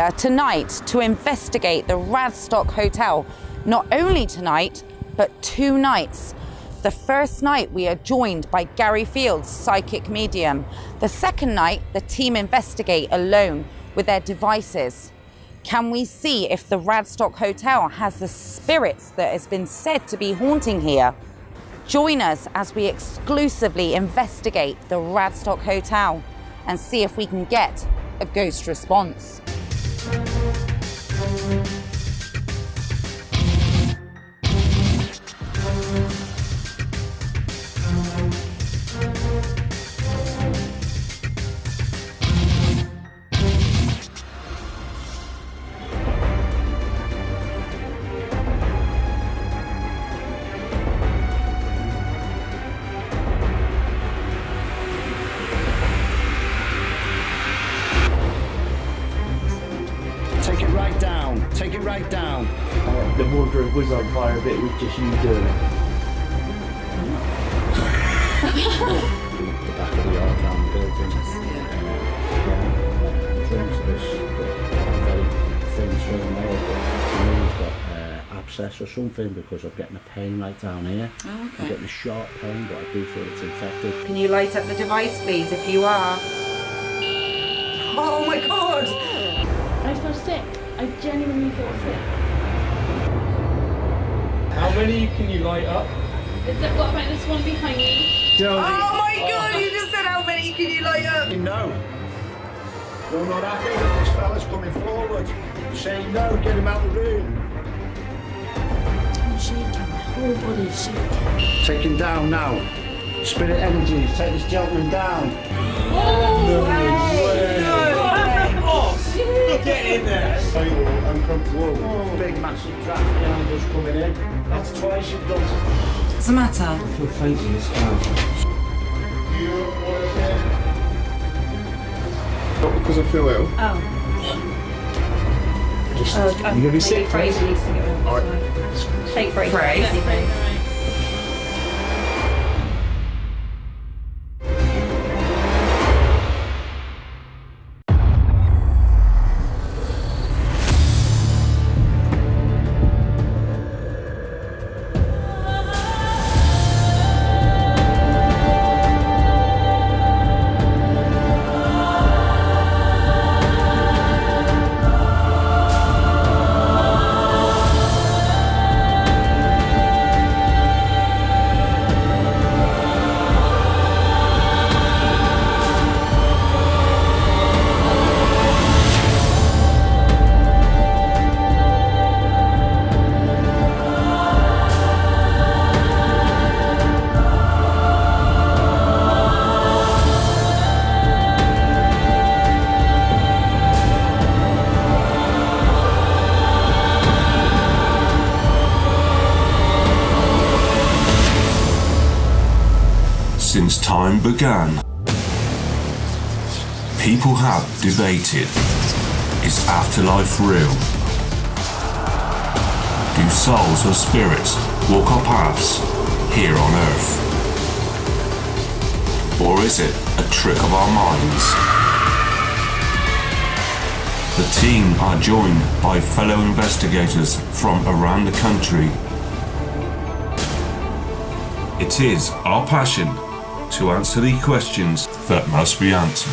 here tonight to investigate the Radstock Hotel. Not only tonight, but 2 nights. The first night we are joined by Gary Fields, psychic medium. The second night, the team investigate alone with their devices. Can we see if the Radstock Hotel has the spirits that has been said to be haunting here? Join us as we exclusively investigate the Radstock Hotel and see if we can get a ghost response. Take it right down. Take it right down. The wardrobe was on fire, but it was just you doing it. The back of the yard down the building. Drinks this very thin string there. He's got abscess or something because I'm getting a pain right down here. Oh, okay. I'm getting a sharp pain, but I do feel it's infected. Can you light up the device, please, if you are? Oh my God! I feel sick. I genuinely feel sick. How many can you light up? What about this one behind me? Geraldine. Oh my God, you just said how many can you light up? No. You're not happy with this fella's coming forward. Saying no, get him out of the room. I'm shaking. My whole body is shaking. Take him down now. Spirit energies, take this gentleman down. Get in there! Uncomfortable. Big massive draft behind us coming in. That's twice you've done. What's the matter? I feel faint in this car. Not because I feel ill. Oh. You're gonna be sick, Fraser needs to get rid of Alright. Take Fraser. Since time began, people have debated, is afterlife real? Do souls or spirits walk our paths here on Earth? Or is it a trick of our minds? The team are joined by fellow investigators from around the country. It is our passion to answer the questions that must be answered.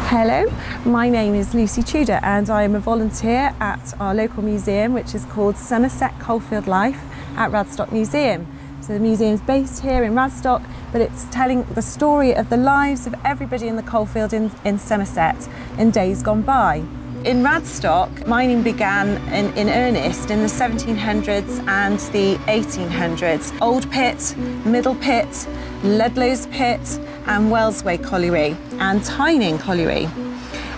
Hello, my name is Lucy Tudor and I am a volunteer at our local museum, which is called Somerset Coalfield Life at Radstock Museum. So the museum is based here in Radstock, but it's telling the story of the lives of everybody in the coalfield in Somerset in days gone by. In Radstock, mining began in earnest in the 1700s and the 1800s. Old Pit, Middle Pit, Ludlow's Pit and Wellsway Colliery and Tyning Colliery.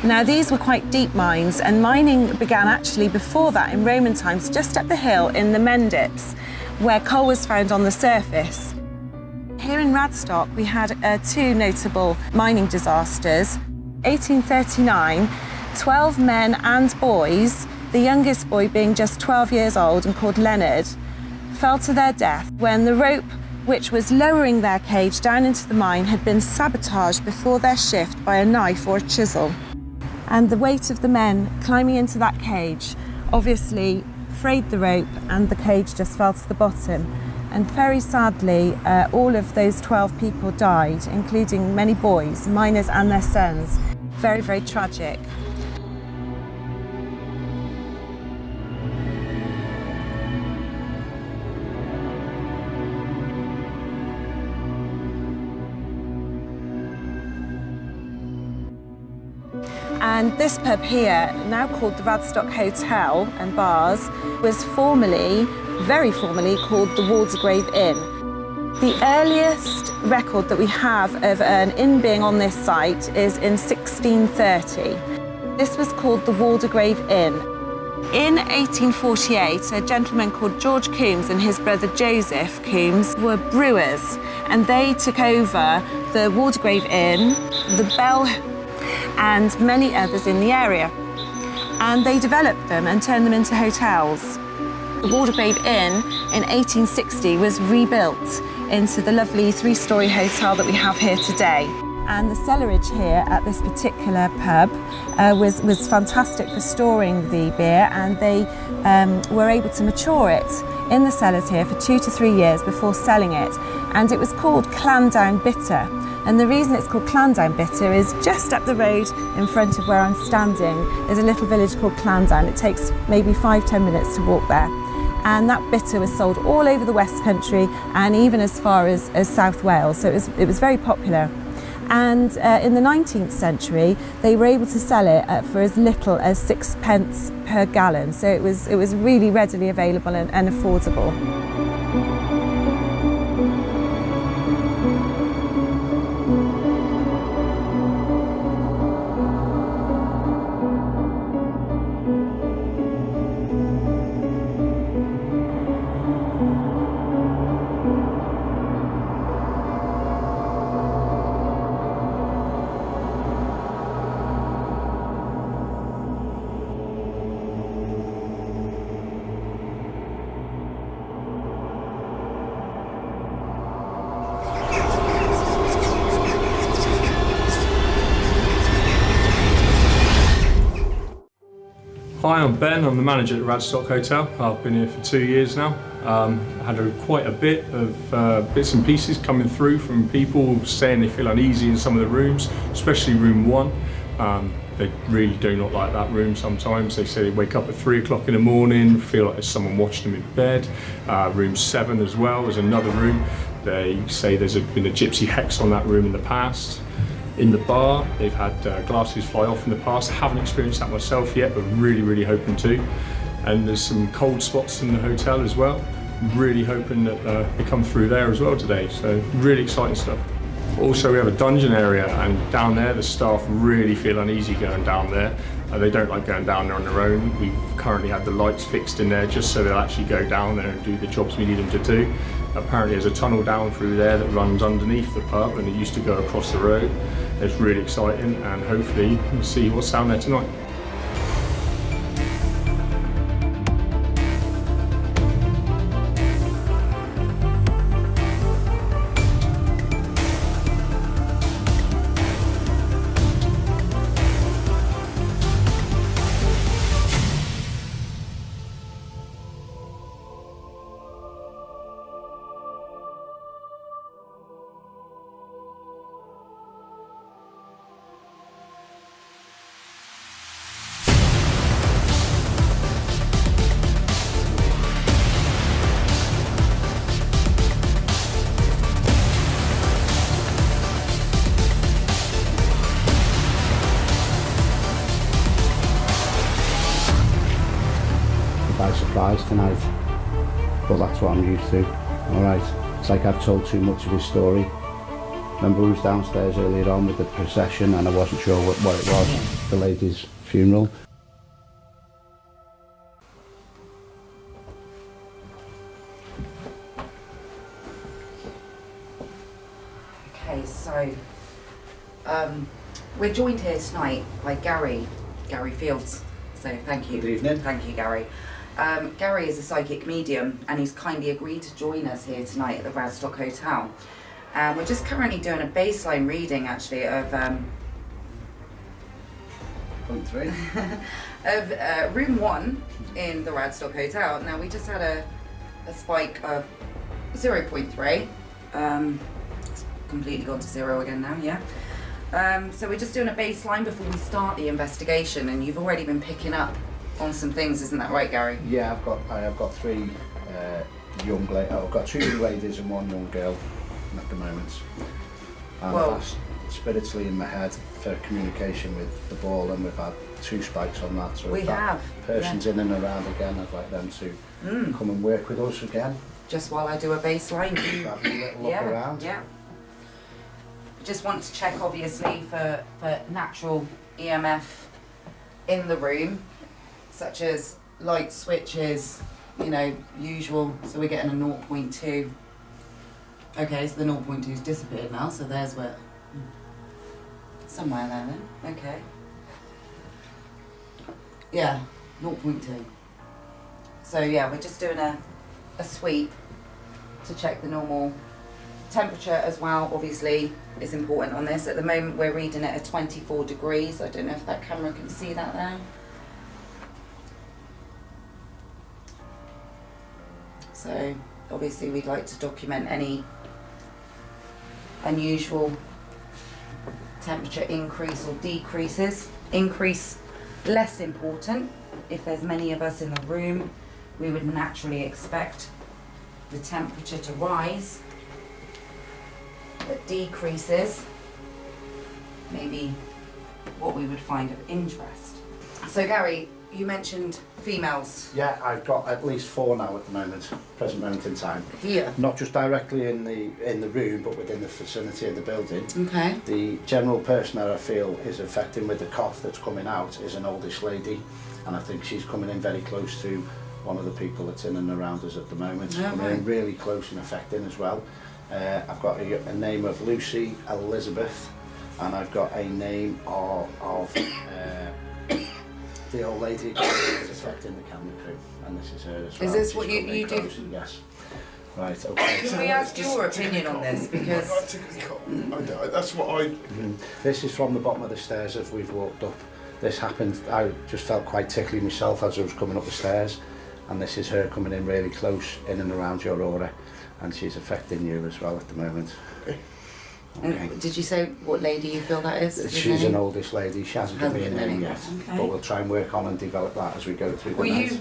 Now these were quite deep mines and mining began actually before that in Roman times just up the hill in the Mendips where coal was found on the surface. Here in Radstock we had 2 notable mining disasters. 1839, 12 men and boys, the youngest boy being just 12 years old and called Leonard, fell to their death when the rope which was lowering their cage down into the mine, had been sabotaged before their shift by a knife or a chisel. And the weight of the men climbing into that cage obviously frayed the rope, and the cage just fell to the bottom. And very sadly, all of those 12 people died, including many boys, miners and their sons. Very, very tragic. And this pub here, now called the Radstock Hotel and Bars, was formerly, very formally, called the Waldegrave Inn. The earliest record that we have of an inn being on this site is in 1630. This was called the Waldegrave Inn. In 1848, a gentleman called George Coombs and his brother Joseph Coombs were brewers, and they took over the Waldegrave Inn, the Bell, and many others in the area. And they developed them and turned them into hotels. The Waldegrave Inn in 1860 was rebuilt into the lovely three-storey hotel that we have here today. And the cellarage here at this particular pub was fantastic for storing the beer, and they were able to mature it in the cellars here for 2 to 3 years before selling it. And it was called Clandown Bitter. And the reason it's called Clandown Bitter is just up the road in front of where I'm standing is a little village called Clandown. It takes maybe 5-10 minutes to walk there. And that bitter was sold all over the West Country and even as far as South Wales. So it was very popular. And in the 19th century, they were able to sell it for as little as 6p per gallon. So it was really readily available and affordable. Hi, I'm Ben. I'm the manager at Radstock Hotel. I've been here for 2 years now. I had quite a bit of bits and pieces coming through from people saying they feel uneasy in some of the rooms, especially room 1. They really do not like that room sometimes. They say they wake up at 3 o'clock in the morning, feel like there's someone watching them in bed. Room 7 as well is another room. They say there's been a gypsy hex on that room in the past. In the bar, they've had glasses fly off in the past. I haven't experienced that myself yet, but really, really hoping to. And there's some cold spots in the hotel as well. Really hoping that they come through there as well today. So really exciting stuff. Also, we have a dungeon area, and down there, the staff really feel uneasy going down there. They don't like going down there on their own. We've currently had the lights fixed in there just so they'll actually go down there and do the jobs we need them to do. Apparently there's a tunnel down through there that runs underneath the pub, and it used to go across the road. It's really exciting, and hopefully we'll see what's down there tonight. By surprise tonight, but that's what I'm used to. Alright, it's like I've told too much of his story. Remember we was downstairs earlier on with the procession and I wasn't sure what it was, the lady's funeral. Okay, so we're joined here tonight by Gary Fields. So thank you. Good evening. Thank you, Gary. Gary is a psychic medium and he's kindly agreed to join us here tonight at the Radstock Hotel. We're just currently doing a baseline reading actually of Point 3. of room 1 in the Radstock Hotel. Now we just had a spike of 0.3. It's completely gone to 0 again now, yeah. So we're just doing a baseline before we start the investigation, and you've already been picking up on some things, isn't that right, Gary? Yeah, I've got 3 young ladies. I've got 2 young ladies and 1 young girl at the moment. And Well- that's spiritually in my head for communication with the ball, and we've had 2 spikes on that. So We if that have, person's yeah. in and around again, I'd like them to come and work with us again. Just while I do a baseline. Have a little look around. Yeah. Just want to check obviously for natural EMF in the room, such as light switches, you know, usual. So we're getting a 0.2. Okay, so the 0.2's disappeared now, so there's where, somewhere there then, okay. Yeah, 0.2. So yeah, we're just doing a sweep to check the normal temperature as well, obviously, is important on this. At the moment we're reading it at 24 degrees. I don't know if that camera can see that there. So obviously we'd like to document any unusual temperature increase or decreases. Increase less important. If there's many of us in the room, we would naturally expect the temperature to rise. That decreases maybe what we would find of interest. So Gary, you mentioned females Yeah, I've got at least 4 now at the present moment in time. here. Not just directly in the room, but within the vicinity of the building. Okay. The general person that I feel is affecting with the cough that's coming out is an oldish lady, and I think she's coming in very close to one of the people that's in and around us at the moment. Oh, Coming right. in really close and affecting as well. I've got a name of Lucy Elizabeth, and I've got a name of the old lady who's affecting the camera crew, and this is her as well. Is this She's what you- coming you do? close, yes. Right, okay. Can we ask your opinion on this? Because That's what I. This is from the bottom of the stairs as we've walked up. This happened, I just felt quite tickly myself as I was coming up the stairs, and this is her coming in really close in and around your aura, and she's affecting you as well at the moment. Okay. did you say what lady you feel that is? She's Your an name? oldish lady, she hasn't given me a Hasn't given name a yet, name. Okay. but we'll try and work on and develop that as we go through the Will night. you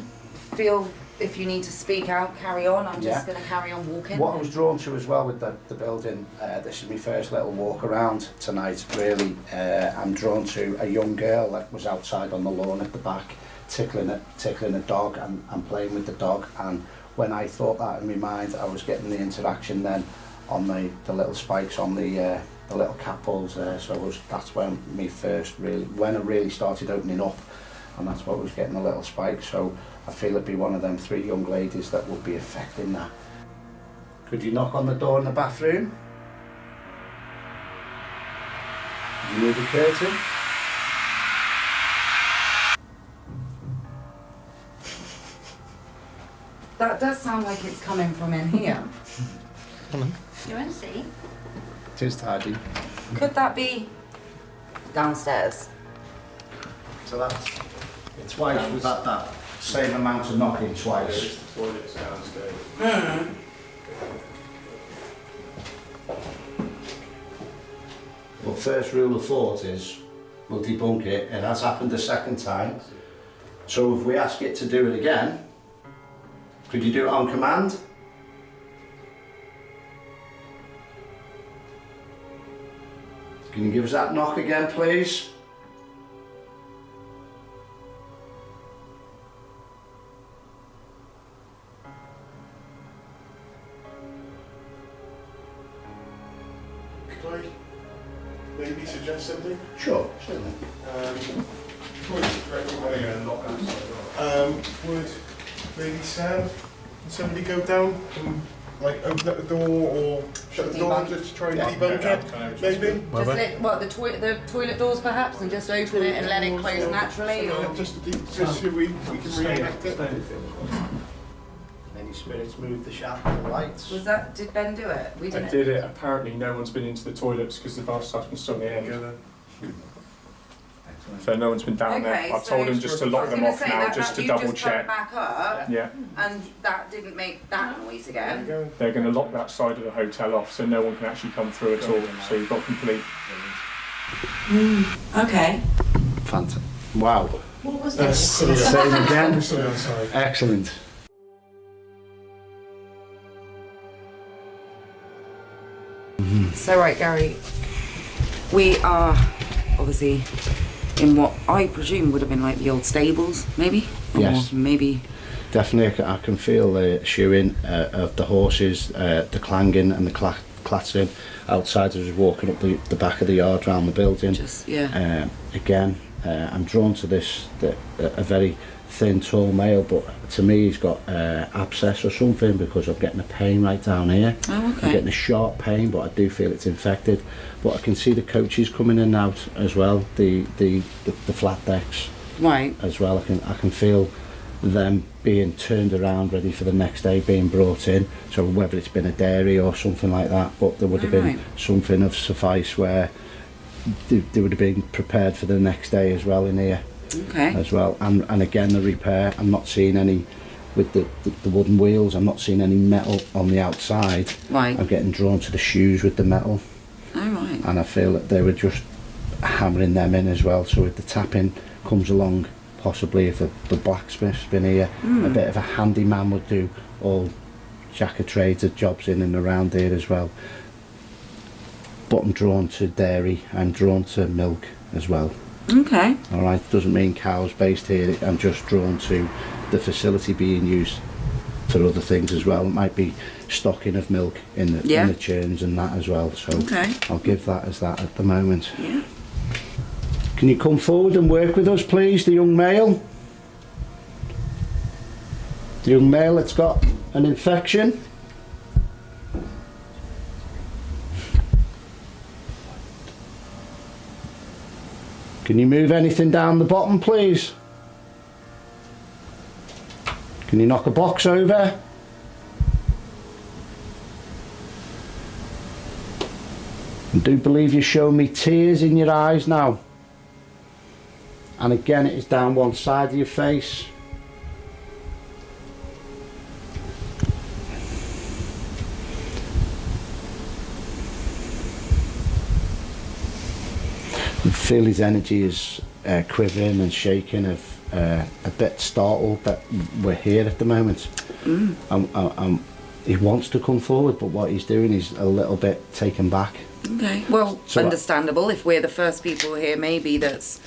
feel if you need to speak out, carry on? I'm just Yeah. going to carry on walking. What I was drawn to as well with the building, this is my first little walk around tonight, really. I'm drawn to a young girl that was outside on the lawn at the back, tickling a dog and playing with the dog. And when I thought that in my mind, I was getting the interaction then on the little spikes on the little cat balls there. So that's when when I really started opening up, and that's what was getting the little spike. So I feel it'd be one of them 3 young ladies that would be affecting that. Could you knock on the door in the bathroom? Could you move the curtain? That does sound like it's coming from in here. You want to see? It is tidy. Could that be downstairs? So that's twice. We've had that same amount of knocking twice. Toilets downstairs. Well, first rule of thought is we'll debunk it. It has happened a second time. So if we ask it to do it again, could you do it on command? Can you give us that knock again, please? Could I maybe suggest something? Sure, certainly. Would maybe Sam and somebody go down and like open up the door or shut the door just to try and debunk it, maybe? Just let, what, the toilet doors perhaps, and just open it and let it close naturally, or? Just so we can react it. Any spirits move the shaft and the lights? Did Ben do it? We I didn't. did it. Apparently no one's been into the toilets because the bathtub's been still in the air. So no one's been down there. I've told them just to lock them off now, just to double check. Back up, Yeah. and that didn't make that noise again. They're going to lock that side of the hotel off so no one can actually come through at all. So you've got complete. Okay. Fantastic. Wow. What was that? Same again. Excellent. So right, Gary, we are obviously in what I presume would have been like the old stables, maybe? Yes. Or maybe. Definitely, I can feel the shoeing of the horses, the clanging and the clattering outside as we're walking up the back of the yard round the building. Just, yeah. Again, I'm drawn to this, a very thin, tall male, but to me he's got abscess or something, because I'm getting a pain right down here. Oh, okay. I'm getting a sharp pain, but I do feel it's infected. But I can see the coaches coming in and out as well, the flat decks. Right. As well, I can feel them being turned around, ready for the next day, being brought in. So whether it's been a dairy or something like that, but there would have been something of suffice where they would have been prepared for the next day as well in here. Okay. As well, and again the repair, I'm not seeing any with the wooden wheels. I'm not seeing any metal on the outside. Right. I'm getting drawn to the shoes with the metal. Oh, right. And I feel that they were just hammering them in as well. So if the tapping comes along, possibly if the blacksmith's been here, a bit of a handyman would do all jack of trades jobs in and around here as well. But I'm drawn to dairy. I'm drawn to milk as well. Okay. All right, doesn't mean cows based here. I'm just drawn to the facility being used for other things as well. It might be stocking of milk in the churns and that as well. So I'll give that as that at the moment. Yeah. Can you come forward and work with us, please, the young male? The young male that's got an infection. Can you move anything down the bottom, please? Can you knock a box over? I do believe you're showing me tears in your eyes now. And again, it is down one side of your face. I feel his energy is quivering and shaking, a bit startled that we're here at the moment. He wants to come forward, but what he's doing is a little bit taken back. Okay. Well, so understandable if we're the first people here, maybe that's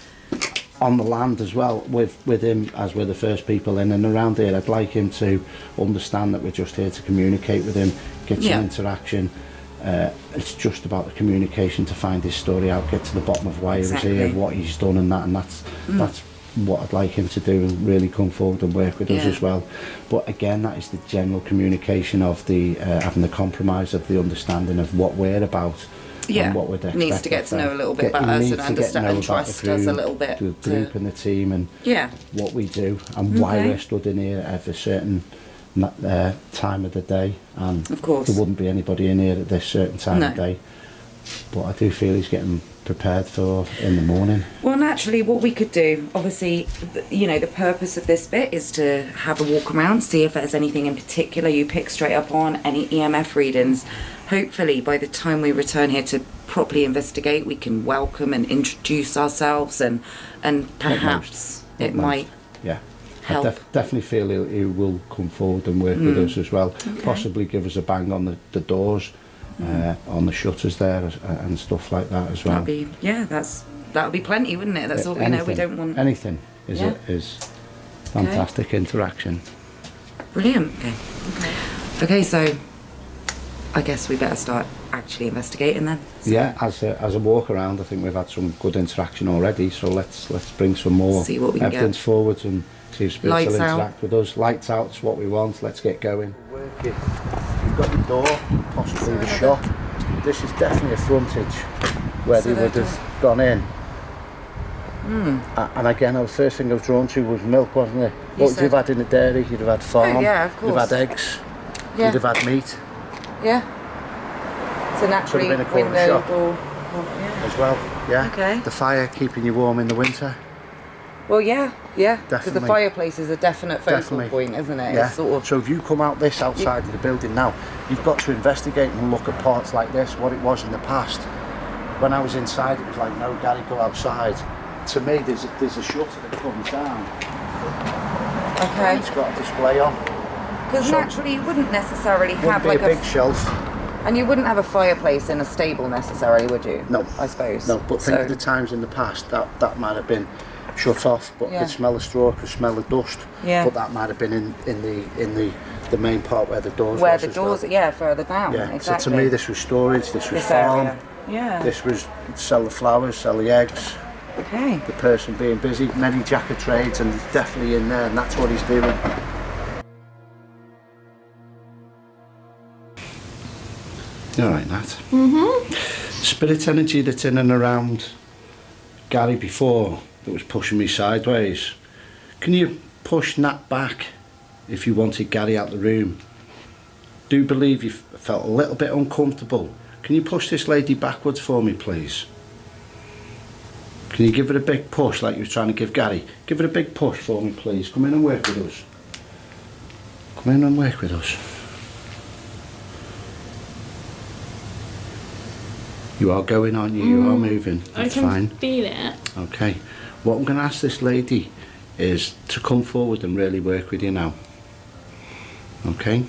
on the land as well with him, as we're the first people in and around here. I'd like him to understand that we're just here to communicate with him, get some interaction. It's just about the communication to find his story out, get to the bottom of why he was here, what he's done, and that's what I'd like him to do, and really come forward and work with us as well. But again, that is the general communication of the having the compromise of the understanding of what we're about. And what we'd expect. Needs to get to know a little bit about us and understand and trust us a little bit. The group and the team and what we do and why we're stood in here at a certain time of the day. And of course there wouldn't be anybody in here at this certain time of day. But I do feel he's getting prepared for in the morning. Well, naturally, what we could do, obviously, you know, the purpose of this bit is to have a walk around, see if there's anything in particular you pick straight up on, any EMF readings. Hopefully, by the time we return here to properly investigate, we can welcome and introduce ourselves, and perhaps it might help. I definitely feel he will come forward and work with us as well. Possibly give us a bang on the doors, on the shutters there and stuff like that as well. That'll be plenty, wouldn't it? That's all we know. We don't want anything. Is fantastic interaction. Brilliant. Okay, so I guess we better start actually investigating then. So as a walk around, I think we've had some good interaction already. So let's bring some more see what we can evidence forward and see if spirits will Lights interact with us. Lights out's what we want. Let's get going. Working. you've got your door, possibly the shop. This is definitely a frontage where they would have gone in. And again, the first thing I was drawn to was milk, wasn't it? What would you have had in the dairy? You'd have had farm, yeah, of you'd have course. had eggs, Yeah. you'd have had meat Yeah. So naturally, been a corner window, shop. door. Yeah. as well. Yeah. Okay. The fire keeping you warm in the winter. Well, yeah. Because the Definitely. fireplace is a definite focal Definitely. point, isn't it? Yeah. It's sort of. So if you come out this outside of the building now, you've got to investigate and look at parts like this, what it was in the past. When I was inside, it was like, no, Gary, go outside. To me, there's a shutter that comes down. Okay. And it's got a display on. Because naturally, you wouldn't necessarily Wouldn't have be like a big shelf. And you wouldn't have a fireplace in a stable necessarily, would you? No. I suppose. No, but think of the times in the past that might have been shut off, but Yeah. could smell of straw, could smell of dust. Yeah. But that might have been in the main part where the doors Where was the as doors, well. yeah, further down. Yeah. Exactly. So to me, this was storage. This was This farm. area. Yeah. This was sell the flowers, sell the eggs. Okay. The person being busy, many jack of trades, and he's definitely in there, and that's what he's doing. All right, Nat. Spirit energy that's in and around Gary before that was pushing me sideways. Can you push Nat back if you wanted Gary out the room? Do believe you felt a little bit uncomfortable. Can you push this lady backwards for me, please? Can you give it a big push like you were trying to give Gary? Give it a big push for me, please. Come in and work with us. Come in and work with us. You are going on, you are moving. That's I can fine. feel it. Okay. What I'm going to ask this lady is to come forward and really work with you now. Okay?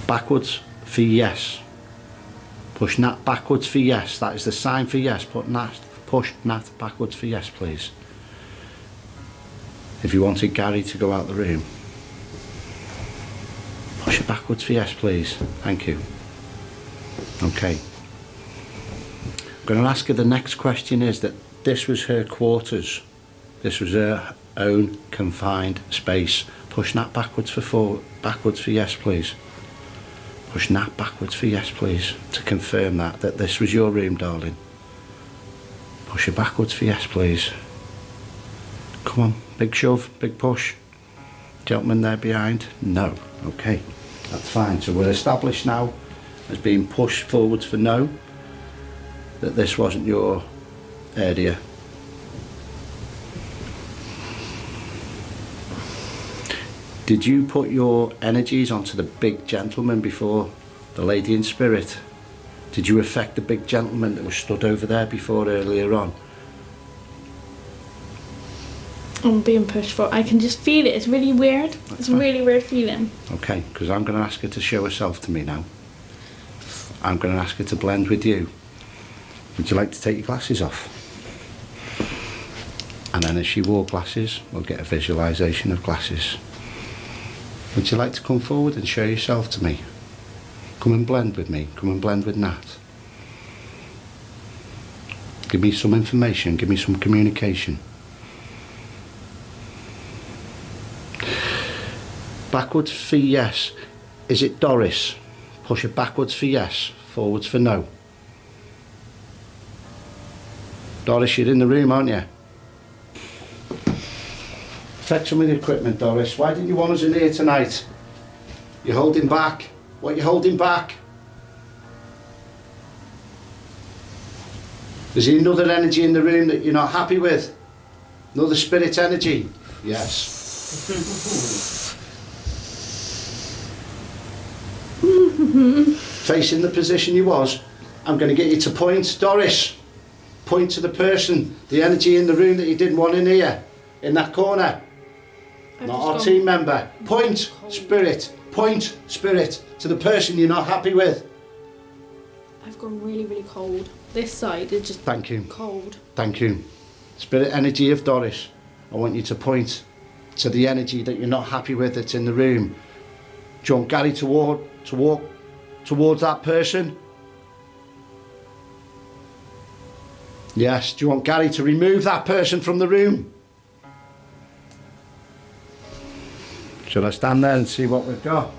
Backwards for yes. Push Nat backwards for yes. That is the sign for yes. Push Nat backwards for yes, please. If you wanted Gary to go out the room. Push it backwards for yes, please. Thank you. Okay. I'm going to ask her the next question is that this was her quarters. This was her own confined space. Push Nat backwards for yes, please. Push Nat backwards for yes, please. To confirm that this was your room, darling. Push it backwards for yes, please. Come on, big shove, big push. Gentleman there behind? No. Okay, that's fine. So we're established now as being pushed forwards for no, that this wasn't your area. Did you put your energies onto the big gentleman before the lady in spirit? Did you affect the big gentleman that was stood over there before earlier on? I'm being pushed for. I can just feel it. It's really weird. It's a fine. really weird feeling. Okay, because I'm going to ask her to show herself to me now. I'm going to ask her to blend with you. Would you like to take your glasses off? And then as she wore glasses, we'll get a visualisation of glasses. Would you like to come forward and show yourself to me? Come and blend with me. Come and blend with Nat. Give me some information. Give me some communication. Backwards for yes. Is it Doris? Push it backwards for yes. Forwards for no. Doris, you're in the room, aren't you? Fetch some of the equipment, Doris. Why didn't you want us in here tonight? You're holding back. What are you holding back? Is there another energy in the room that you're not happy with? Another spirit energy? Yes. Facing the position you was, I'm going to get you to point. Doris, point to the person, the energy in the room that you didn't want in here, in that corner. Not our team member. Point, spirit to the person you're not happy with. I've gone really, really cold. This side is just Thank you. cold. Thank you. Spirit energy of Doris. I want you to point to the energy that you're not happy with that's in the room. Do you want Gary to walk towards that person? Yes. Do you want Gary to remove that person from the room? Shall I stand there and see what we've got?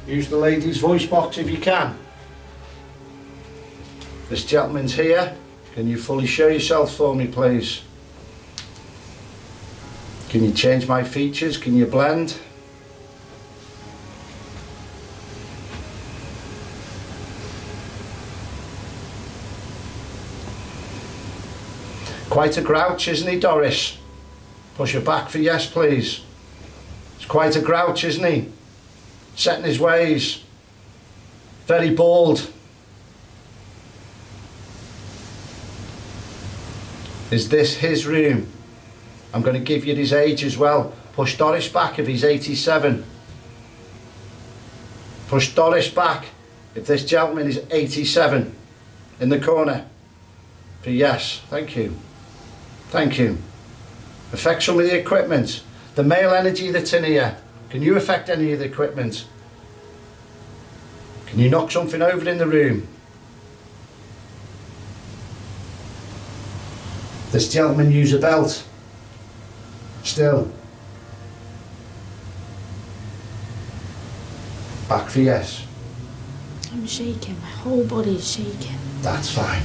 Use the lady's voice box if you can. This gentleman's here. Can you fully show yourself for me, please? Can you change my features? Can you blend? Quite a grouch, isn't he, Doris? Push her back for yes, please. He's quite a grouch, isn't he? Set in his ways. Very bald. Is this his room? I'm going to give you his age as well. Push Doris back if he's 87. Push Doris back if this gentleman is 87. In the corner. For yes. Thank you. Thank you. Affect some of the equipment. The male energy that's in here. Can you affect any of the equipment? Can you knock something over in the room? This gentleman use a belt. Still. Back for yes. I'm shaking. My whole body is shaking. That's fine.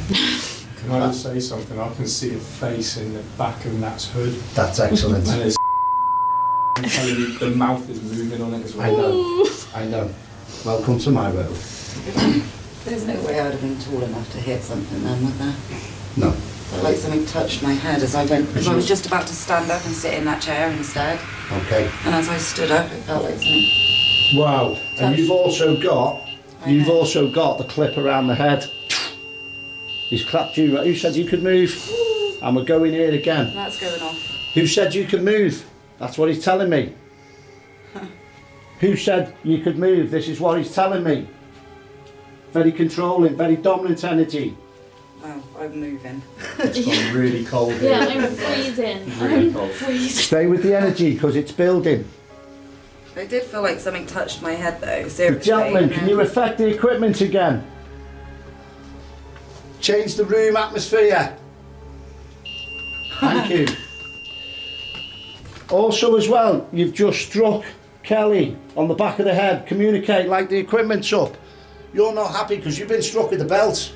Can I just say something? I can see a face in the back of Nat's hood. That's excellent. And it's I'm telling you, the mouth is moving on it as well. I know. I know. Welcome to my world. There's no way I'd have been tall enough to hit something then, would there? No. Felt like something touched my head as I went, because I was just about to stand up and sit in that chair instead. Okay. And as I stood up, it felt like something. Wow. And you've also got the clip around the head. He's clapped you. Who said you could move? And we're going here again. That's going off. Who said you could move? That's what he's telling me. Who said you could move? This is what he's telling me. Very controlling, very dominant energy. Wow, I'm moving. It's gone really cold here. Yeah, I'm freezing. Really cold. Stay with the energy because it's building. It did feel like something touched my head though, seriously. Gentlemen, can you affect the equipment again? Change the room atmosphere. Thank you. Also as well, you've just struck Kelly on the back of the head. Communicate like the equipment's up. You're not happy because you've been struck with the belt.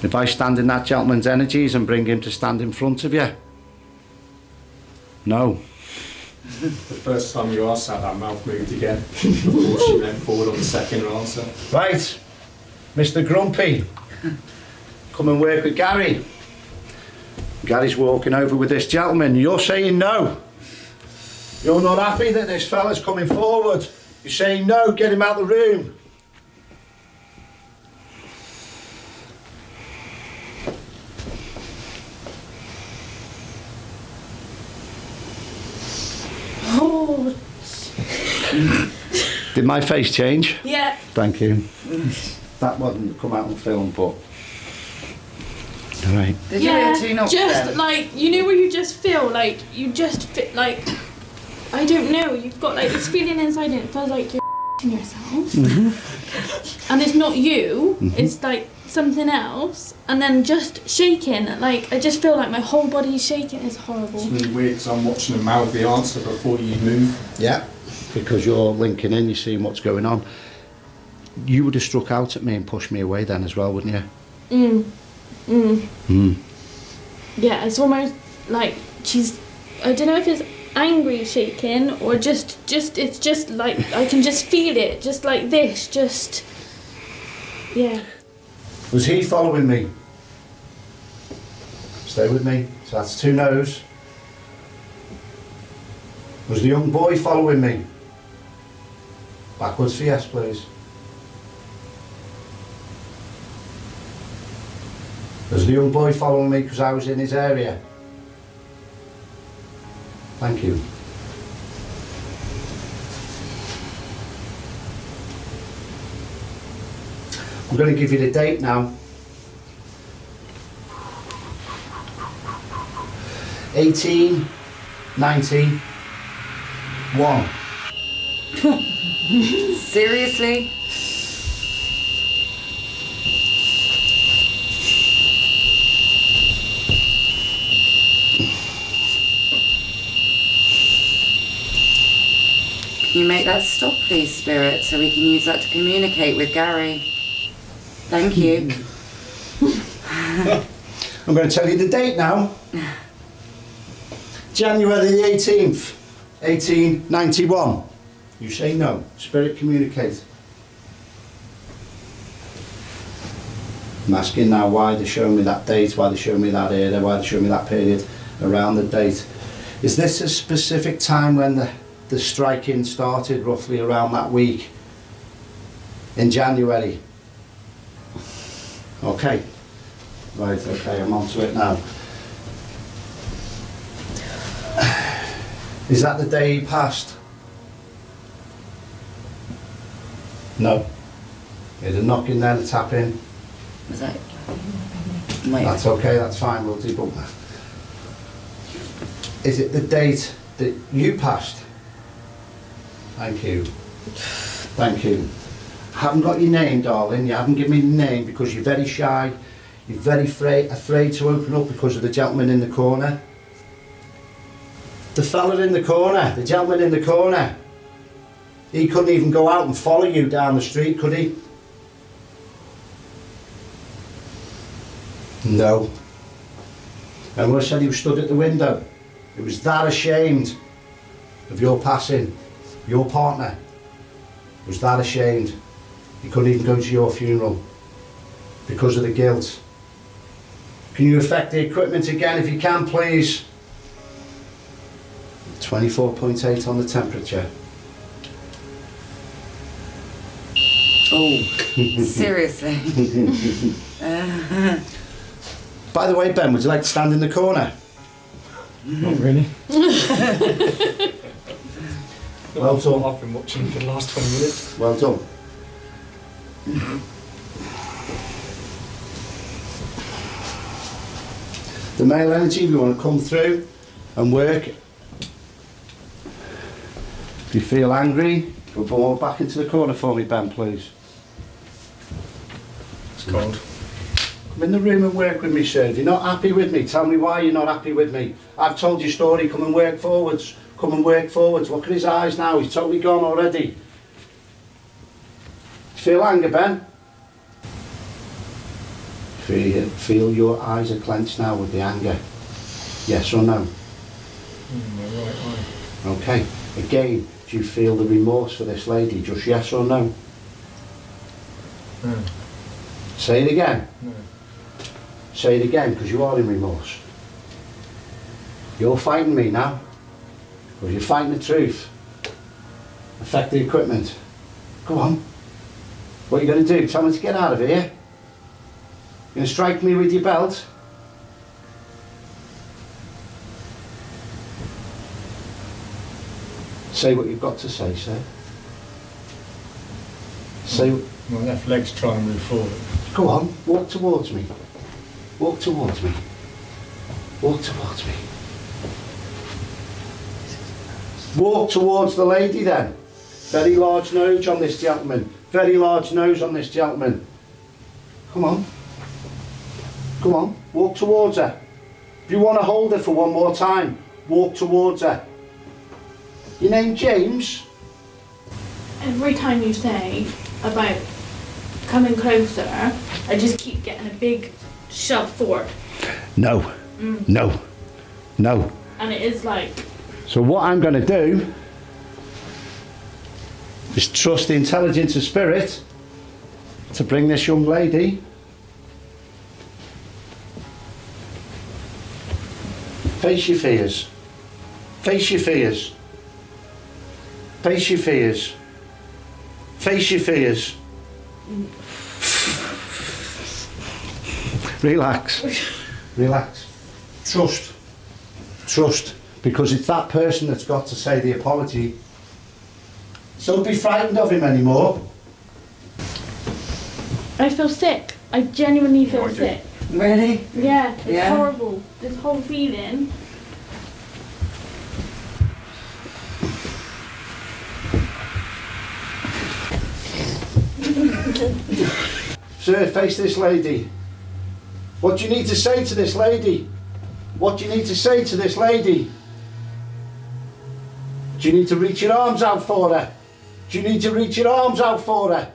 If I stand in that gentleman's energies and bring him to stand in front of you? No. The first time you asked that mouth moved again. Before she went forward on the second answer. Right, Mr. Grumpy, come and work with Gary. Gary's walking over with this gentleman. You're saying no. You're not happy that this fella's coming forward. You're saying no, get him out of the room. Oh. Did my face change? Yeah. Thank you. That wasn't come out on film, but... Alright. Did you hear two knocks just then? like, you know where you just feel like, you just fit like, I don't know, you've got like this feeling inside and it feels like you're yourself. Mm-hmm. And it's not you, it's like something else. And then just shaking, like I just feel like my whole body's shaking. It's horrible. It's really weird because I'm watching them mouth the answer before you move. Yeah, because you're linking in, you're seeing what's going on. You would have struck out at me and pushed me away then as well, wouldn't you? Yeah, it's almost like she's, I don't know if it's angry shaking or just it's just like I can just feel it, just like this, just yeah. Was he following me? Stay with me. So that's two no's. Was the young boy following me? Backwards for yes, please. Was the young boy following me because I was in his area? Thank you. I'm going to give you the date now. 1891. Seriously? Can you make that stop, please, Spirit, so we can use that to communicate with Gary? Thank you. I'm going to tell you the date now. January the 18th, 1891. You say no. Spirit, communicate. I'm asking now why they show me that date, why they show me that era, why they show me that period around the date. Is this a specific time when the striking started, roughly around that week in January? Okay. Right, okay, I'm on to it now. Is that the day he passed? No. He had a knock in there, a tap in. Was that? Wait. That's okay, that's fine, we'll debunk that. Is it the date that you passed? Thank you. Thank you. I haven't got your name, darling. You haven't given me the name because you're very shy. You're very afraid to open up because of the gentleman in the corner. The fella in the corner, the gentleman in the corner. He couldn't even go out and follow you down the street, could he? No. And when I said he was stood at the window, he was that ashamed of your passing, your partner. He was that ashamed. He couldn't even go to your funeral because of the guilt. Can you affect the equipment again if you can, please? 24.8 on the temperature. Oh, seriously? By the way, Ben, would you like to stand in the corner? Not really. Well done. I've been watching for the last 20 minutes. Well done. The male energy, we want to come through and work. If you feel angry, go more back into the corner for me, Ben, please. It's cold. Come in the room and work with me, sir. If you're not happy with me, tell me why you're not happy with me. I've told your story, come and work forwards. Come and work forwards. Look at his eyes now, he's totally gone already. Feel anger, Ben? Feel your eyes are clenched now with the anger. Yes or no? My right eye. Okay. Again, do you feel the remorse for this lady? Just yes or no? No. Say it again. No. Say it again, because you are in remorse. You're fighting me now. Because you're fighting the truth. Affect the equipment. Go on. What are you going to do? Tell me to get out of here. You're going to strike me with your belt? Say what you've got to say, sir. Say. My left leg's trying to move forward. Go on, walk towards me. Walk towards me. Walk towards me. Walk towards the lady then. Very large nose on this gentleman. Very large nose on this gentleman. Come on. Come on, walk towards her. If you want to hold her for one more time, walk towards her. Your name James? Every time you say about coming closer, I just keep getting a big shove forward. No. No. No. And it is like... So what I'm going to do is trust the intelligence of spirit to bring this young lady face your fears. Face your fears. Face your fears. Face your fears. Relax. Relax. Trust. Trust. Because it's that person that's got to say the apology. Don't be frightened of him anymore. I feel sick. I genuinely feel sick. Really? Yeah, it's Yeah. horrible. This whole feeling. Sir, face this lady. What do you need to say to this lady? What do you need to say to this lady? Do you need to reach your arms out for her? Do you need to reach your arms out for her?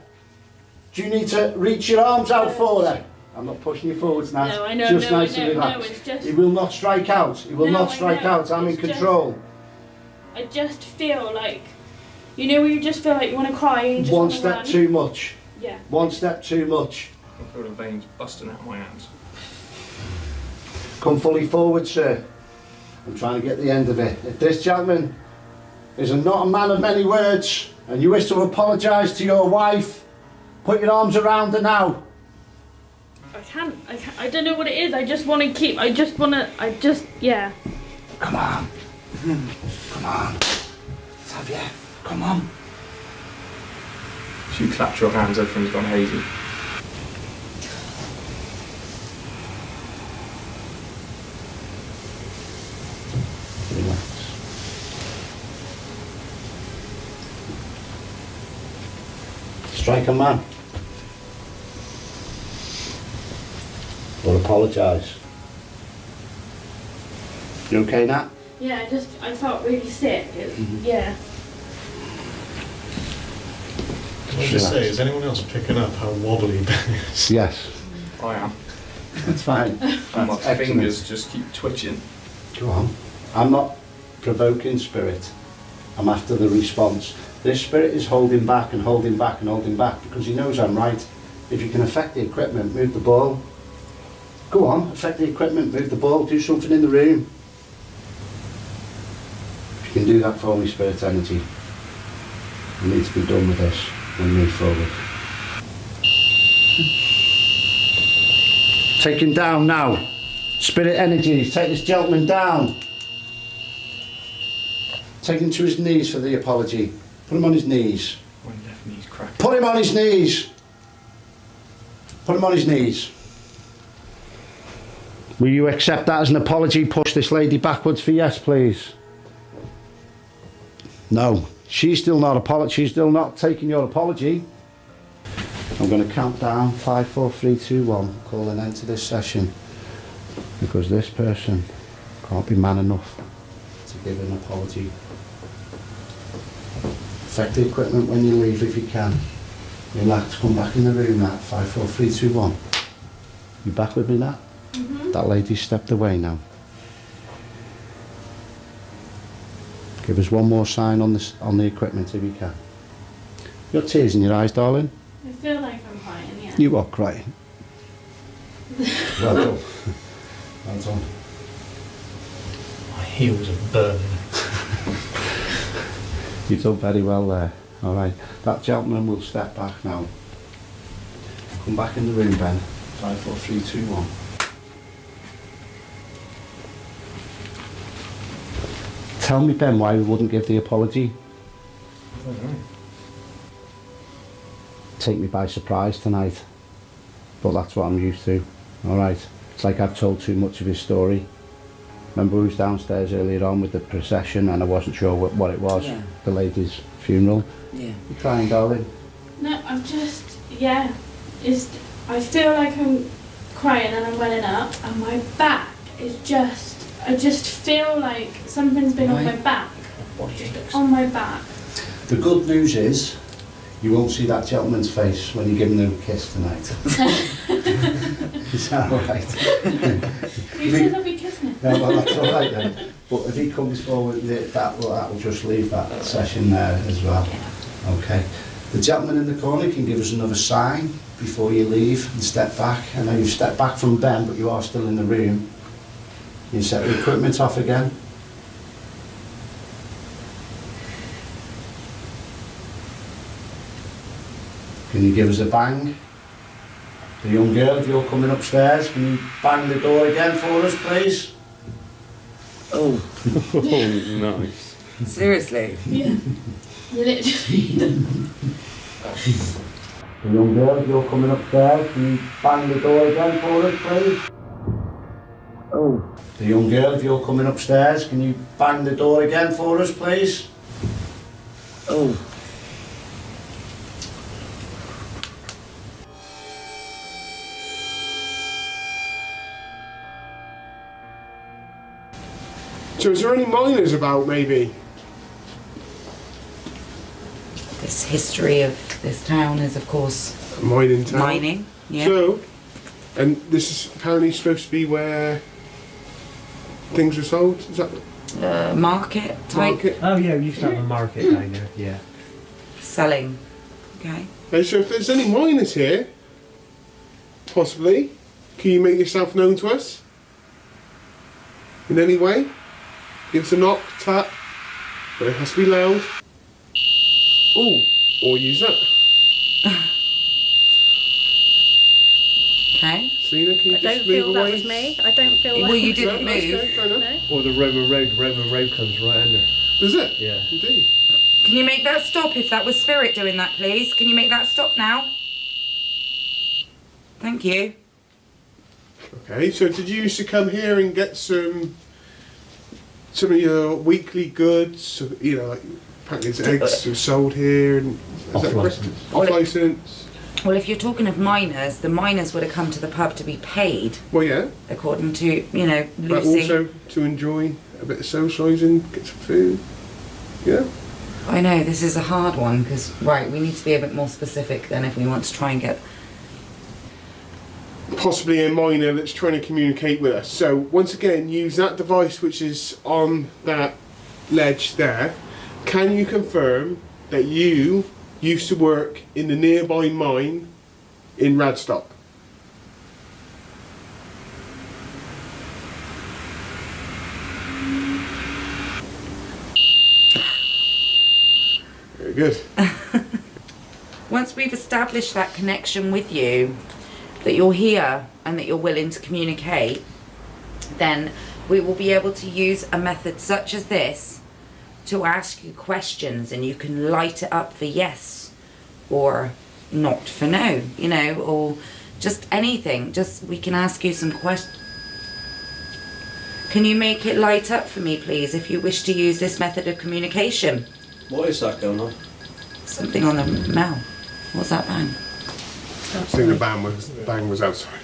Do you need to reach your arms out for her? I'm not pushing you forwards now. No, I know, just no, nice I know, and relaxed. no, it's just... He will not strike out. He will No, not I strike know, out. I'm in it's just- control. I just feel like, you know, where you just feel like you want to cry and you just One want to step run? too much. Yeah. One step too much. I feel the veins busting out of my hands. Come fully forward, sir. I'm trying to get the end of it. If this gentleman is not a man of many words and you wish to apologise to your wife, put your arms around her now. I don't know what it is. I just want to keep. Yeah. Come on. Come on. Let's have you. Come on. If you clapped your hands, everything's gone hazy. Relax. Strike a man. Or apologise. You okay, Nat? Yeah. I felt really sick. Yeah. Can I just say, is anyone else picking up how wobbly Ben is? Yes. I am. That's fine. And my Excellent. fingers just keep twitching. Go on. I'm not provoking Spirit. I'm after the response. This Spirit is holding back and holding back and holding back because he knows I'm right. If you can affect the equipment, move the ball. Go on, affect the equipment, move the ball, do something in the room. If you can do that for me, Spirit Energy, we need to be done with this and move forward. Take him down now. Spirit Energies, take this gentleman down. Take him to his knees for the apology. Put him on his knees. My left knee's cracking. Put him on his knees. Put him on his knees. Will you accept that as an apology? Push this lady backwards for yes, please. No, she's still not she's still not taking your apology. I'm going to count down 5, 4, 3, 2, 1. Call an end to this session because this person can't be man enough to give an apology. Affect the equipment when you leave if you can. Relax, come back in the room, Nat. 5, 4, 3, 2, 1. You back with me, Nat? That lady stepped away now. Give us one more sign on the equipment if you can. You got tears in your eyes, darling? I feel like I'm crying. Yeah. You are crying. Well done. Well done. My heels are burning. You've done very well there. All right. That gentleman will step back now. Come back in the room, Ben. 5, 4, 3, 2, 1. Tell me, Ben, why we wouldn't give the apology. I don't know. Take me by surprise tonight. But that's what I'm used to. All right. It's like I've told too much of his story. Remember who was downstairs earlier on with the procession and I wasn't sure what it was? Yeah. The lady's funeral. Yeah. You crying, darling? No, I'm just. Yeah. I feel like I'm crying and I'm welling up, and my back is just. I just feel like something's been on my back. On my back. The good news is you won't see that gentleman's face when you give him a kiss tonight. Is that all right? Who says I'll be kissing him? Yeah, well, that's all right then. But if he comes forward, that will just leave that session there as well. Okay. The gentleman in the corner can give us another sign before you leave and step back. I know you've stepped back from Ben, but you are still in the room. You set the equipment off again. Can you give us a bang? The young girl, if you're coming upstairs, can you bang the door again for us, please? Oh, Oh, nice. seriously? Yeah. Literally. The young girl, if you're coming upstairs, can you bang the door again for us, please? Oh. The young girl, if you're coming upstairs, can you bang the door again for us, please? Oh. So is there any miners about, maybe? this history of this town is, of course, Mining town. mining. Yeah. So, and this is apparently supposed to be where things were sold. Is that Market type market? Oh yeah, we used to have a market down there. Yeah. selling. Okay. Okay, so if there's any miners here, possibly, can you make yourself known to us in any way? Give us a knock, tap, but it has to be loud. Ooh. Or use that. Okay. Selena, can you I just don't move feel that away? was me. I don't feel Well, that. you didn't No, that's move. okay, fair enough. Or the Roman Road comes right in there. Does it? Yeah. Indeed. Can you make that stop if that was Spirit doing that, please? Can you make that stop now? Thank you. Okay, so did you used to come here and get some of your weekly goods? You know, like apparently there's eggs were sold here and is Off that correct? licence. Off license. Well, if you're talking of miners, the miners would have come to the pub to be paid, Well, yeah, according to, you know, but Lucy. also to enjoy a bit of socialising, get some food. Yeah. I know, this is a hard one, because, right, we need to be a bit more specific then if we want to try and get... Possibly a miner that's trying to communicate with us. So once again, use that device which is on that ledge there. Can you confirm that you used to work in the nearby mine in Radstock? Very good. Once we've established that connection with you, that you're here and that you're willing to communicate, then we will be able to use a method such as this to ask you questions, and you can light it up for yes or not for no, you know, or just anything. Just, we can ask you some questions. Can you make it light up for me, please, if you wish to use this method of communication? What is that going on? Something on the mouth. What's that bang? I think the bang was outside.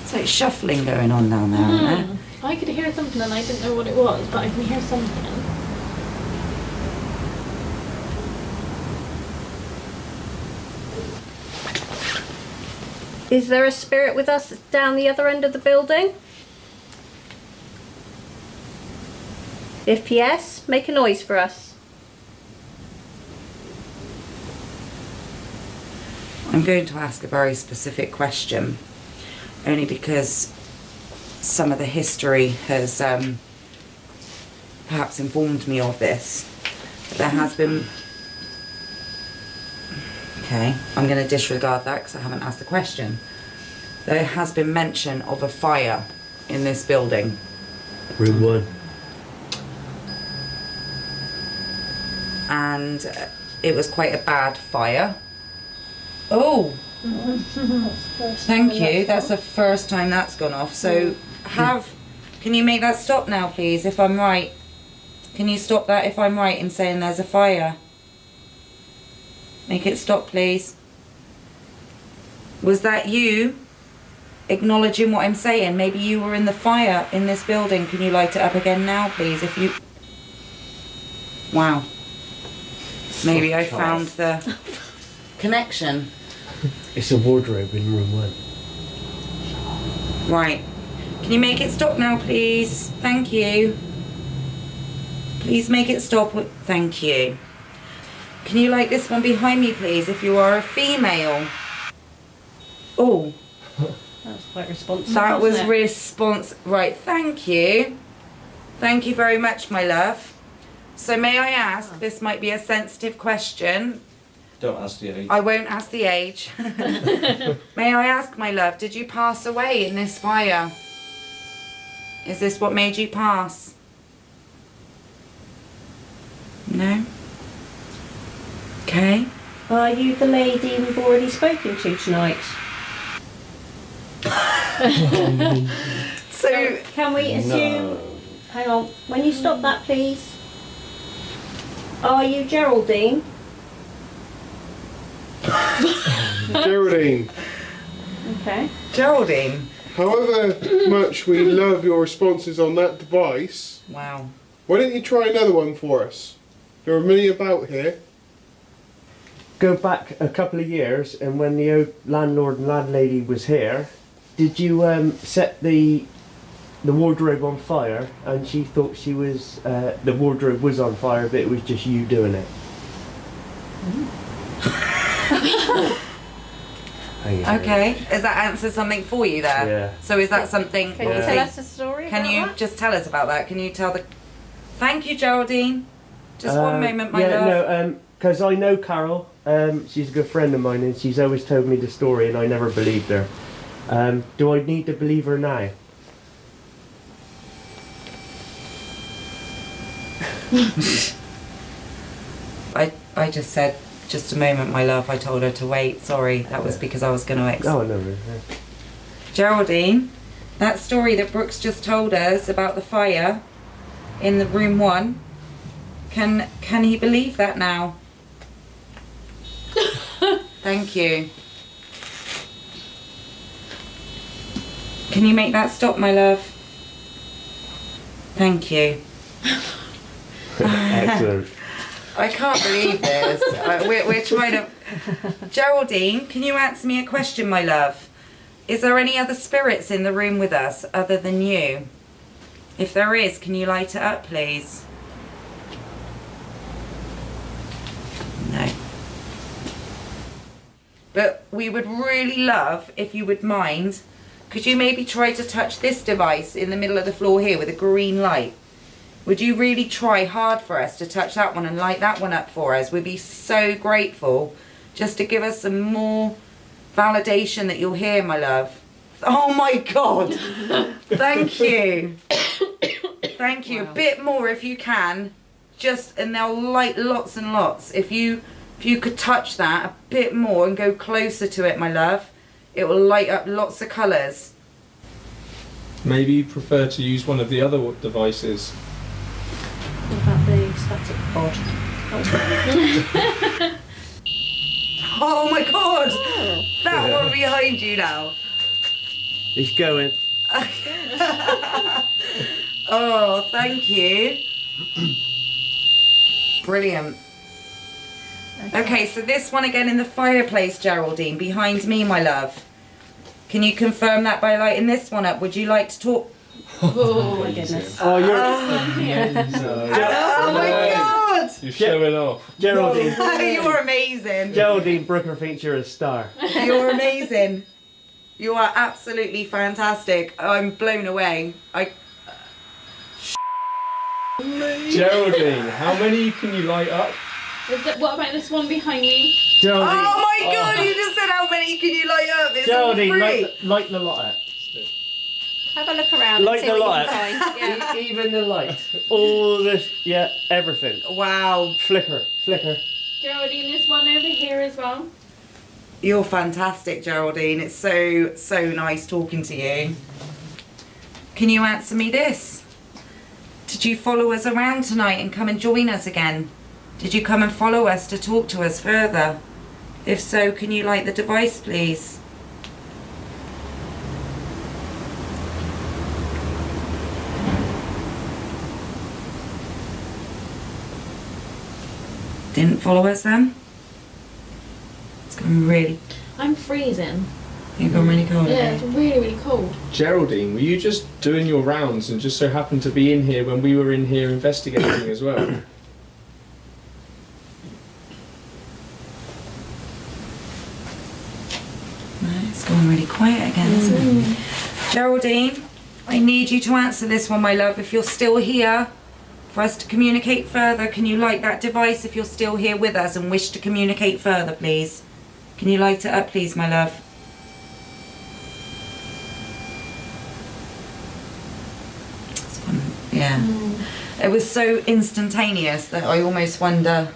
It's like shuffling going on down there, isn't there? I could hear something and I didn't know what it was, but I can hear something. Is there a spirit with us down the other end of the building? If yes, make a noise for us. I'm going to ask a very specific question, only because some of the history has perhaps informed me of this. There has been... Okay, I'm going to disregard that because I haven't asked the question. There has been mention of a fire in this building. Room 1. And it was quite a bad fire. Oh! Thank you, that's the first time that's gone off. So, can you make that stop now, please, if I'm right? Can you stop that if I'm right in saying there's a fire? Make it stop, please. Was that you acknowledging what I'm saying? Maybe you were in the fire in this building. Can you light it up again now, please? If you... Wow. Maybe I found the connection. It's a wardrobe in room 1. Right. Can you make it stop now, please? Thank you. Please make it stop. Thank you. Can you light this one behind me, please, if you are a female? Oh. That was quite responsive. That was wasn't it? Right, thank you. Thank you very much, my love. So may I ask, this might be a sensitive question. Don't ask the age. I won't ask the age. May I ask, my love, did you pass away in this fire? Is this what made you pass? No? Okay. Are you the lady we've already spoken to tonight? So, Can we assume... Hang on. When you stop that, please. Are you Geraldine? Geraldine. Okay. Geraldine, however much we love your responses on that device, Wow. why don't you try another one for us? There are many about here. Go back a couple of years, and when the old landlord and landlady was here, did you set the wardrobe on fire? And she thought she was the wardrobe was on fire, but it was just you doing it. Okay, has that answered something for you there? Yeah. So is that something... Can you tell us a story Can about you that? just tell us about that? Can you tell the... Thank you, Geraldine. Just one moment, my yeah, love. no, because I know Carol. She's a good friend of mine, and she's always told me the story, and I never believed her. Do I need to believe her now? I just said, just a moment, my love. I told her to wait. Sorry, that was because I was going to... Oh, no. Geraldine, that story that Brooks just told us about the fire in the room 1, can he believe that now? Thank you. Can you make that stop, my love? Thank you. Excellent. I can't believe this. We're trying to... Geraldine, can you answer me a question, my love? Is there any other spirits in the room with us other than you? If there is, can you light it up, please? No. But we would really love, if you would mind, could you maybe try to touch this device in the middle of the floor here with a green light? Would you really try hard for us to touch that one and light that one up for us? We'd be so grateful, just to give us some more validation that you're here, my love. Oh my God. Thank you. Thank you. Wow. A bit more if you can. And they'll light lots and lots. If you could touch that a bit more and go closer to it, my love, it will light up lots of colours. Maybe you prefer to use one of the other devices. What about the static pod? Oh my God! That one behind you now. He's going. Oh, thank you. Brilliant. Okay, so this one again in the fireplace, Geraldine, behind me, my love. Can you confirm that by lighting this one up? Would you like to talk? Oh my goodness. Oh, you're... Oh my God! You're showing off. Geraldine. You're amazing. Geraldine Brooker thinks you're a star. You're amazing. You are absolutely fantastic. I'm blown away. Geraldine, how many can you light up? What about this one behind me? Geraldine. Oh my God, you just said how many can you light up? It's all Geraldine, free. light the lot up. Have a look around Light and see the what light. you can find. Yeah. Even the light. All this, yeah, everything. Wow. Flicker. Geraldine, this one over here as well. You're fantastic, Geraldine. It's so nice talking to you. Can you answer me this? Did you follow us around tonight and come and join us again? Did you come and follow us to talk to us further? If so, can you light the device, please? Didn't follow us then? It's gone really... I'm freezing. You've gone really cold, Yeah, okay? it's really, really cold. Geraldine, were you just doing your rounds and just so happened to be in here when we were in here investigating as well? No, it's gone really quiet again, isn't it? Geraldine, I need you to answer this one, my love. If you're still here for us to communicate further, can you light that device if you're still here with us and wish to communicate further, please? Can you light it up, please, my love? It's gone, yeah. It was so instantaneous that I almost wonder...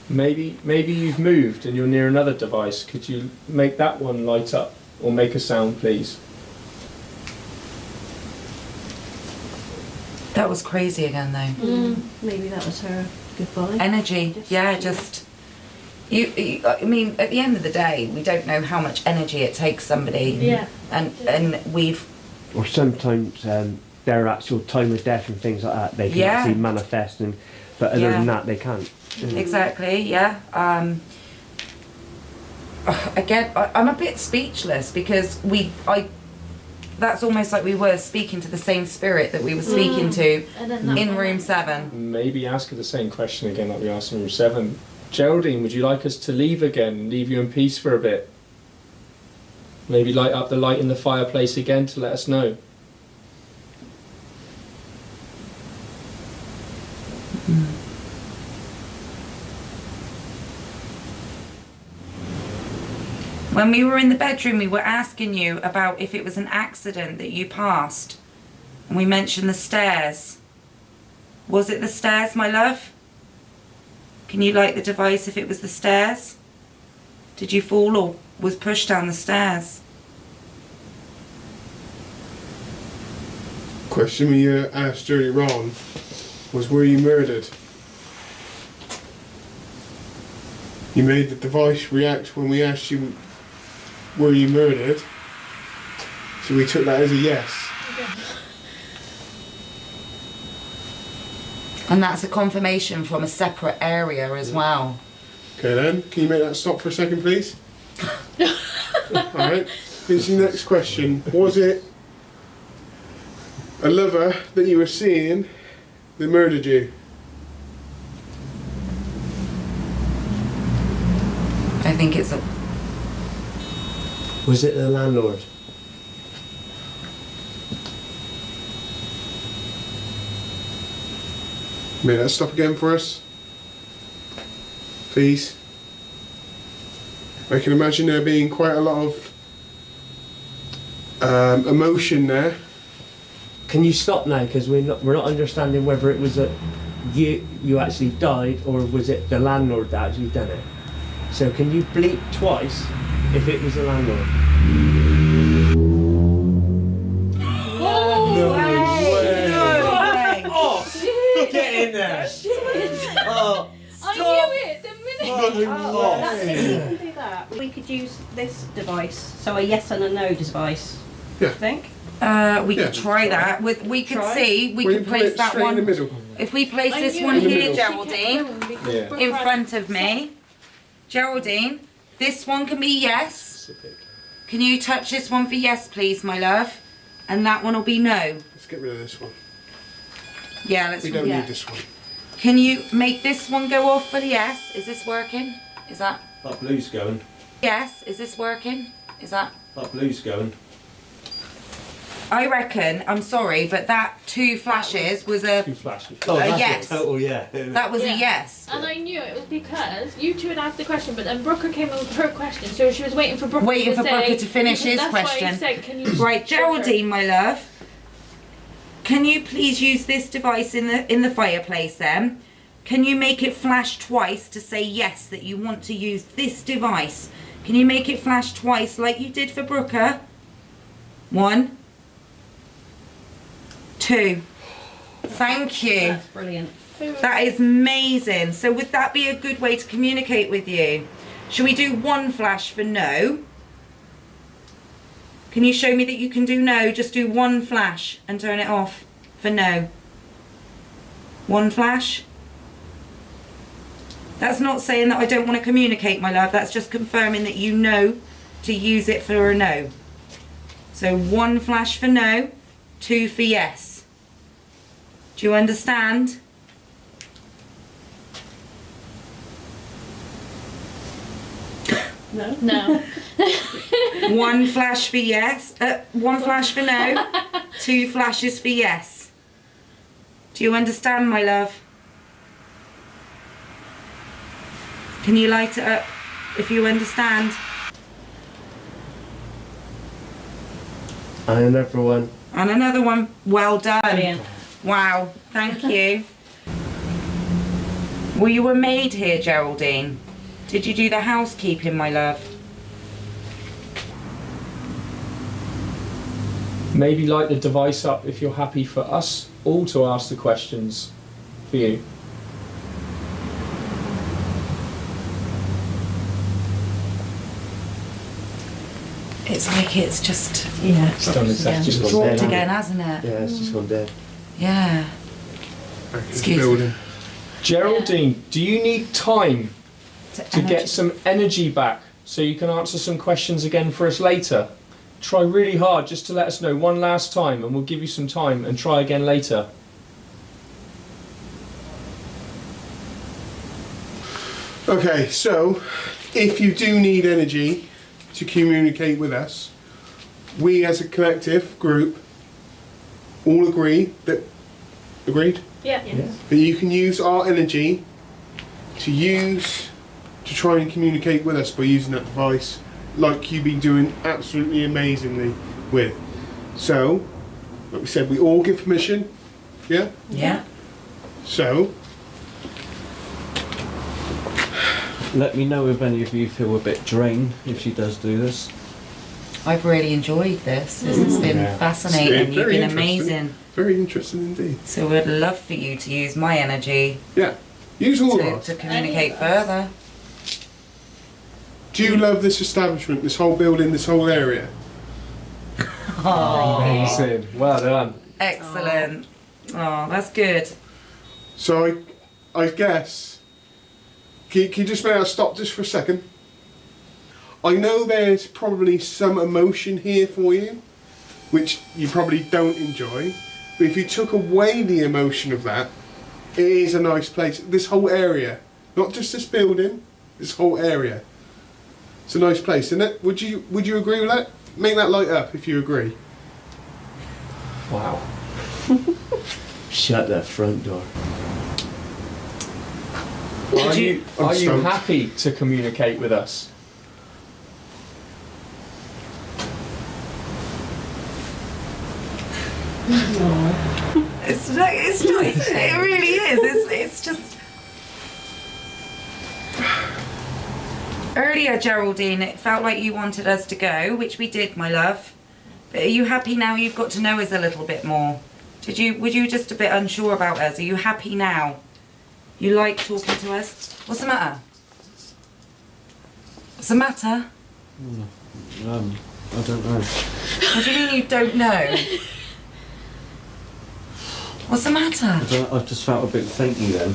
Maybe you've moved and you're near another device. Could you make that one light up or make a sound, please? That was crazy again, though. Maybe that was her goodbye. Energy, yeah, just... I mean, at the end of the day, we don't know how much energy it takes somebody. Yeah. And we've or sometimes their actual time of death and things like that, they can Yeah. actually manifest, but other Yeah. than that, they can't. Exactly, yeah. Again, I'm a bit speechless because that's almost like we were speaking to the same spirit that we were speaking to And then that in one- room 7. Maybe ask her the same question again like we asked in room 7. Geraldine, would you like us to leave again, leave you in peace for a bit? Maybe light up the light in the fireplace again to let us know. When we were in the bedroom, we were asking you about if it was an accident that you passed. And we mentioned the stairs. Was it the stairs, my love? Can you light the device if it was the stairs? Did you fall or was pushed down the stairs? Question we asked earlier on was, were you murdered? You made the device react when we asked you, were you murdered? So we took that as a yes. And that's a confirmation from a separate area as well. Okay then, can you make that stop for a second, please? Alright, here's the next question. Was it a lover that you were seeing that murdered you? I think it's a... Was it the landlord? Make that stop again for us, please. I can imagine there being quite a lot of emotion there. Can you stop now? Because we're not understanding whether it was you actually died, or was it the landlord that actually done it. So can you bleep twice if it was the landlord? No way! Oh, get in there! Oh, I knew it the minute. That's it, we can do that. We could use this device, so a yes and a no device. Yeah. I think. We Yeah. could try that. We could Try. see. We We could can put place it that straight in the one. middle. If we place I this knew one it. In the here, middle. Geraldine, Yeah. in front of me. Geraldine, this one can be yes. Can you touch this one for yes, please, my love? And that one will be no. Let's get rid of this one. Yeah, let's. We don't yeah. need this one. Can you make this one go off for the yes? Is this working? Is that That blue's going. yes? Is this working? Is that? That blue's going. I reckon. I'm sorry, but that 2 flashes was a. 2 flashes. Oh, that's yes. a total yeah. That was a yes. And I knew it was because you two had asked the question, but then Brooker came in with her question, so she was waiting for Brooker Waiting to for say, Brooker to finish his that's Why question. I said, can you Right, Geraldine, my love. Can you please use this device in the fireplace then? Can you make it flash twice to say yes that you want to use this device? Can you make it flash twice like you did for Brooker? 1, 2. Thank you. That's brilliant. That is amazing. So would that be a good way to communicate with you? Shall we do 1 flash for no? Can you show me that you can do no? Just do 1 flash and turn it off for no. 1 flash. That's not saying that I don't want to communicate, my love. That's just confirming that you know to use it for a no. So 1 flash for no, 2 for yes. Do you understand? No. No. 1 flash for yes, 1 flash for no, 2 flashes for yes. Do you understand, my love? Can you light it up if you understand? And another one. And another one. Well done. Brilliant. Wow, thank you. Were you a maid here, Geraldine? Did you do the housekeeping, my love? Maybe light the device up if you're happy for us all to ask the questions for you. It's like it's just It's done exactly just gone dropped dead, hasn't again, it? hasn't it? Yeah, it's just gone dead. Yeah. Back into Excuse the building. Geraldine, do you need time to energy. get some energy back so you can answer some questions again for us later? Try really hard just to let us know one last time, and we'll give you some time and try again later. Okay, so if you do need energy to communicate with us, we as a collective group all agreed that Yeah. that you can use our energy to try and communicate with us by using that device, like you've been doing absolutely amazingly with. So, like we said, we all give permission. Yeah. Yeah. So, Let me know if any of you feel a bit drained if she does do this. I've really enjoyed this. This has been Yeah. fascinating. Yeah, You've very been interesting. amazing. very interesting indeed. So we'd love for you to use my energy Yeah. Use all of to, ours. to communicate further. Do you love this establishment, this whole building, this whole area? Amazing. Well done. Excellent. Oh, that's good. So I guess, can you just make us stop just for a second? I know there's probably some emotion here for you, which you probably don't enjoy, but if you took away the emotion of that, it is a nice place. This whole area, not just this building, this whole area. It's a nice place, isn't it? Would you agree with that? Make that light up if you agree. Wow. Shut that front door. Are you I'm stoked. happy to communicate with us? It's just, it really is. It's just. Earlier, Geraldine, it felt like you wanted us to go, which we did, my love. But are you happy now you've got to know us a little bit more? Were you just a bit unsure about us? Are you happy now? You like talking to us? What's the matter? What's the matter? I don't know. What do you mean you don't know? What's the matter? I've just felt a bit fainty then.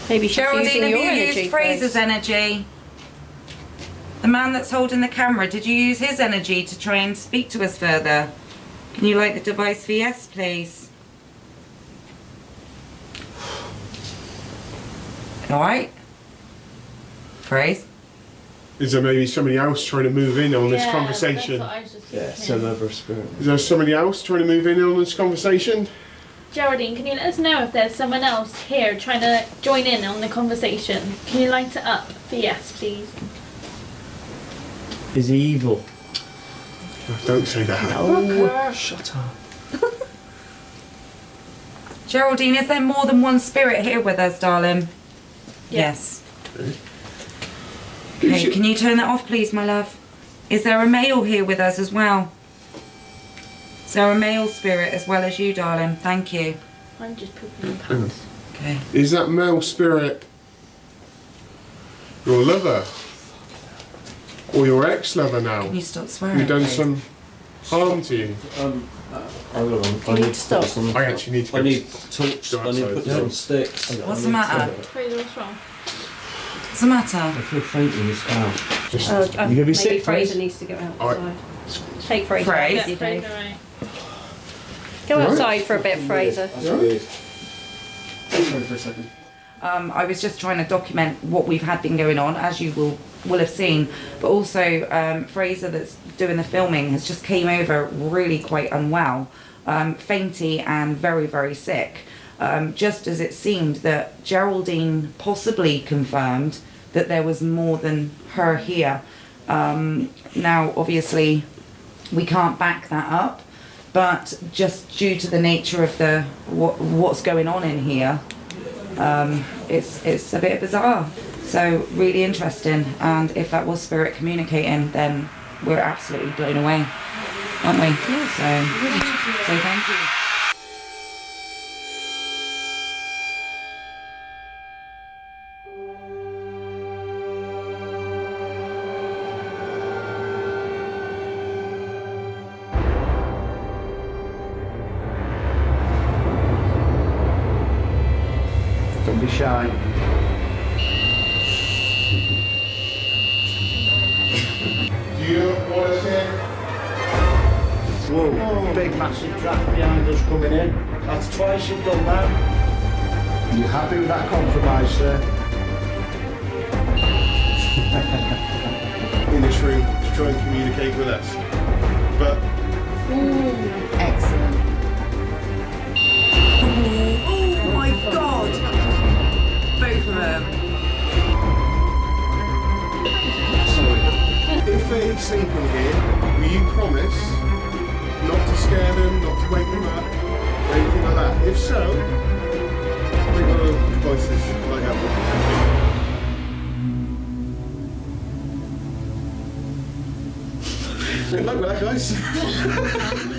Maybe she's Geraldine, using have your you energy. used Fraser's energy? The man that's holding the camera, did you use his energy to try and speak to us further? Can you light the device for yes, please? Alright? Fraser? Is there maybe somebody else trying to move in on this Yeah, conversation? That's what I was just Yeah, thinking. some other spirit. Is there somebody else trying to move in on this conversation? Geraldine, can you let us know if there's someone else here trying to join in on the conversation? Can you light it up for yes, please? Is he evil? Don't say that. Booker. Shut up. Geraldine, is there more than one spirit here with us, darling? Yes. Okay, can you turn that off, please, my love? Is there a male here with us as well? Is there a male spirit as well as you, darling? Thank you. I'm just pooping in pants. Okay. Is that male spirit your lover? Or your ex-lover now? Can you stop swearing? Who's done please? some harm to you? Hold on. You need to stop. I actually need to go. I need torch. Go I need to put outside. down sticks. What's the matter? Fraser, what's wrong? What's the matter? I feel fainty as well. Just, You gonna be Maybe sick, Fraser Fraser? next to go Alright. outside. Take Fraser. Fraser? with you, Dave. Fraser, right. Go outside for a bit, Fraser. Sorry for a second. I was just trying to document what we've had been going on, as you will have seen. But also, Fraser, that's doing the filming, has just came over really quite unwell, fainty and very, very sick. Just as it seemed that Geraldine possibly confirmed that there was more than her here. Now, obviously, we can't back that up, but just due to the nature of what's going on in here, it's a bit bizarre. So really interesting, and if that was spirit communicating, then we're absolutely blown away, aren't we? So thank you. be shy. Do you want to say? Whoa, big massive draft behind us coming in. That's twice you've done that. You happy with that compromise, sir? In this room to try and communicate with us. But Excellent. Oh my God! Both of them. if they sleep in here, will you promise not to scare them, not to wake them up, or anything like that? If so, bring one of the devices like that. Good luck with that, guys.